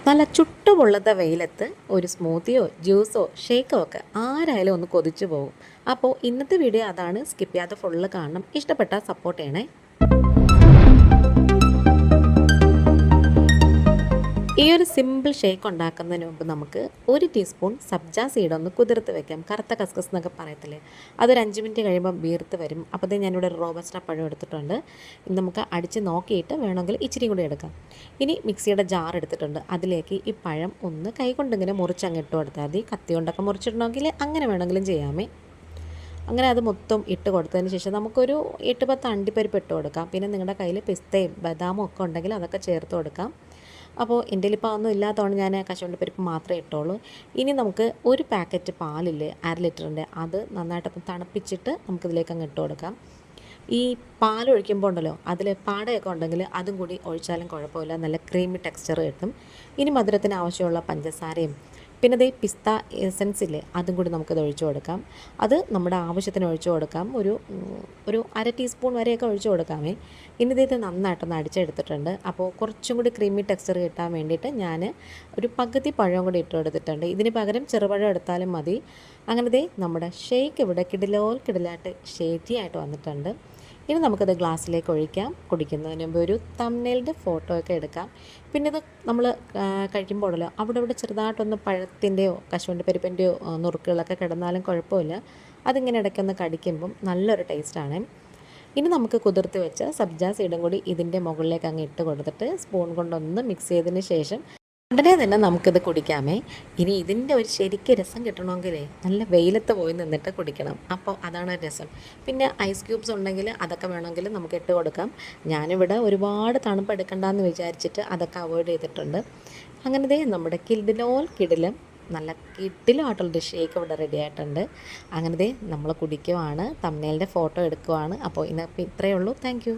നല്ല ചുട്ടുപൊള്ളത്ത വെയിലത്ത് ഒരു സ്മൂത്തിയോ ജ്യൂസോ ഷേക്കോ ഒക്കെ ആരായാലും ഒന്ന് കൊതിച്ചു പോകും. അപ്പോൾ ഇന്നത്തെ വീഡിയോ അതാണ്. സ്കിപ്പ് ചെയ്യാതെ ഫുള്ള് കാണണം. ഇഷ്ടപ്പെട്ടാൽ സപ്പോർട്ട് ചെയ്യണേ. ഈ ഒരു സിമ്പിൾ ഷേക്ക് ഉണ്ടാക്കുന്നതിന് മുമ്പ് നമുക്ക് 1 ടീസ്പൂൺ സബ്ജ സീഡ് ഒന്ന് കുതിർത്ത് വെക്കാം. കറുത്ത കസ്കസ് എന്നൊക്കെ പറയത്തില്ലേ, അതൊരു 5 മിനിറ്റ് കഴിയുമ്പോൾ വീർത്ത് വരും. അപ്പോൾ ഞാനിവിടെ ഒരു റോബസ്റ്റ പഴം എടുത്തിട്ടുണ്ട്. ഇനി നമുക്ക് അടിച്ച് നോക്കിയിട്ട് വേണമെങ്കിൽ ഇച്ചിരി കൂടി എടുക്കാം. ഇനി മിക്സിയുടെ ജാർ എടുത്തിട്ടുണ്ട്. അതിലേക്ക് ഈ പഴം ഒന്ന് കൈകൊണ്ടിങ്ങനെ മുറിച്ചങ്ങ് ഇട്ട് കൊടുത്താൽ മതി. കത്തി കൊണ്ടൊക്കെ മുറിച്ചിടണമെങ്കിൽ അങ്ങനെ വേണമെങ്കിലും ചെയ്യാമേ. അങ്ങനെ അത് മൊത്തം ഇട്ട് കൊടുത്തതിന് ശേഷം നമുക്കൊരു 8-10 അണ്ടിപ്പരിപ്പ് ഇട്ട് കൊടുക്കാം. പിന്നെ നിങ്ങളുടെ കയ്യിൽ പിസ്തയും ബദാമും ഒക്കെ ഉണ്ടെങ്കിൽ അതൊക്കെ ചേർത്ത് കൊടുക്കാം. അപ്പോൾ എൻ്റെ ഇപ്പോൾ അതൊന്നും ഇല്ലാത്തതുകൊണ്ട് ഞാൻ കശുവണ്ടിപ്പരിപ്പ് മാത്രമേ ഇട്ടുള്ളൂ. ഇനി നമുക്ക് ഒരു പാക്കറ്റ് പാലില്ലേ, 1/2 ലിറ്ററിൻ്റെ, അത് നന്നായിട്ടൊന്ന് തണുപ്പിച്ചിട്ട് നമുക്കിതിലേക്ക് അങ്ങ് ഇട്ട് കൊടുക്കാം. ഈ പാൽ ഒഴിക്കുമ്പോൾ ഉണ്ടല്ലോ, അതിൽ പാടയൊക്കെ ഉണ്ടെങ്കിൽ അതും കൂടി ഒഴിച്ചാലും കുഴപ്പമില്ല, നല്ല ക്രീമി ടെക്സ്ചർ കിട്ടും. ഇനി മധുരത്തിന് ആവശ്യമുള്ള പഞ്ചസാരയും പിന്നെ ദേ പിസ്ത എസൻസ് ഇല്ലേ, അതും കൂടി നമുക്കത് ഒഴിച്ചു കൊടുക്കാം. അത് നമ്മുടെ ആവശ്യത്തിന് ഒഴിച്ചു കൊടുക്കാം. ഒരു 1/2 ടീസ്പൂൺ വരെയൊക്കെ ഒഴിച്ചു കൊടുക്കാമേ. ഇനി ഇത് നന്നായിട്ടൊന്ന് അടിച്ചെടുത്തിട്ടുണ്ട്. അപ്പോൾ കുറച്ചും കൂടി ക്രീമി ടെക്സ്ചർ കിട്ടാൻ വേണ്ടിയിട്ട് ഞാൻ ഒരു പകുതി പഴം കൂടി ഇട്ട് കൊടുത്തിട്ടുണ്ട്. ഇതിന് പകരം ചെറുപഴം എടുത്താലും മതി. അങ്ങനെ ദേ നമ്മുടെ ഷേക്ക് ഇവിടെ കിടിലായിട്ട് ഷേറ്റിയായിട്ട് വന്നിട്ടുണ്ട്. ഇനി നമുക്കത് ഗ്ലാസ്സിലേക്ക് ഒഴിക്കാം. കുടിക്കുന്നതിന് മുമ്പ് ഒരു തംബ്നെയിലിൻ്റെ ഫോട്ടോ ഒക്കെ എടുക്കാം. പിന്നെ ഇത് നമ്മൾ കഴിക്കുമ്പോഴല്ലോ അവിടെ ചെറുതായിട്ടൊന്ന് പഴത്തിൻ്റെയോ കശുവണ്ടി പരിപ്പിൻ്റെയോ നുറുക്കുകളൊക്കെ കിടന്നാലും കുഴപ്പമില്ല. അതിങ്ങനെ ഇടയ്ക്കൊന്ന് കടിക്കുമ്പം നല്ലൊരു ടേസ്റ്റാണ്. ഇനി നമുക്ക് കുതിർത്ത് വെച്ച സബ്ജ സീഡും കൂടി ഇതിൻ്റെ മുകളിലേക്ക് അങ്ങ് ഇട്ട് കൊടുത്തിട്ട് സ്പൂൺ കൊണ്ടൊന്ന് മിക്സ് ചെയ്തതിന് ശേഷം ഉടനെ തന്നെ നമുക്കിത് കുടിക്കാമേ. ഇനി ഇതിൻ്റെ ഒരു ശരിക്കും രസം കിട്ടണമെങ്കിലേ നല്ല വെയിലത്ത് പോയി നിന്നിട്ട് കുടിക്കണം. അപ്പോൾ അതാണ് രസം. പിന്നെ ഐസ് ക്യൂബ്സ് ഉണ്ടെങ്കിൽ അതൊക്കെ വേണമെങ്കിൽ നമുക്ക് ഇട്ട് കൊടുക്കാം. ഞാനിവിടെ ഒരുപാട് തണുപ്പ് എടുക്കണ്ടെന്ന് വിചാരിച്ചിട്ട് അതൊക്കെ അവോയ്ഡ് ചെയ്തിട്ടുണ്ട്. അങ്ങനെ നമ്മുടെ കിടിലം നല്ല കിടിലമായിട്ടുള്ളൊരു ഷേക്ക് ഇവിടെ റെഡി ആയിട്ടുണ്ട്. അങ്ങനെ നമ്മൾ കുടിക്കുവാണ്, തംബ്നെയിലിൻ്റെ ഫോട്ടോ എടുക്കുവാണ്. അപ്പോൾ ഇന്നപ്പോൾ ഇത്രയേ ഉള്ളൂ. താങ്ക്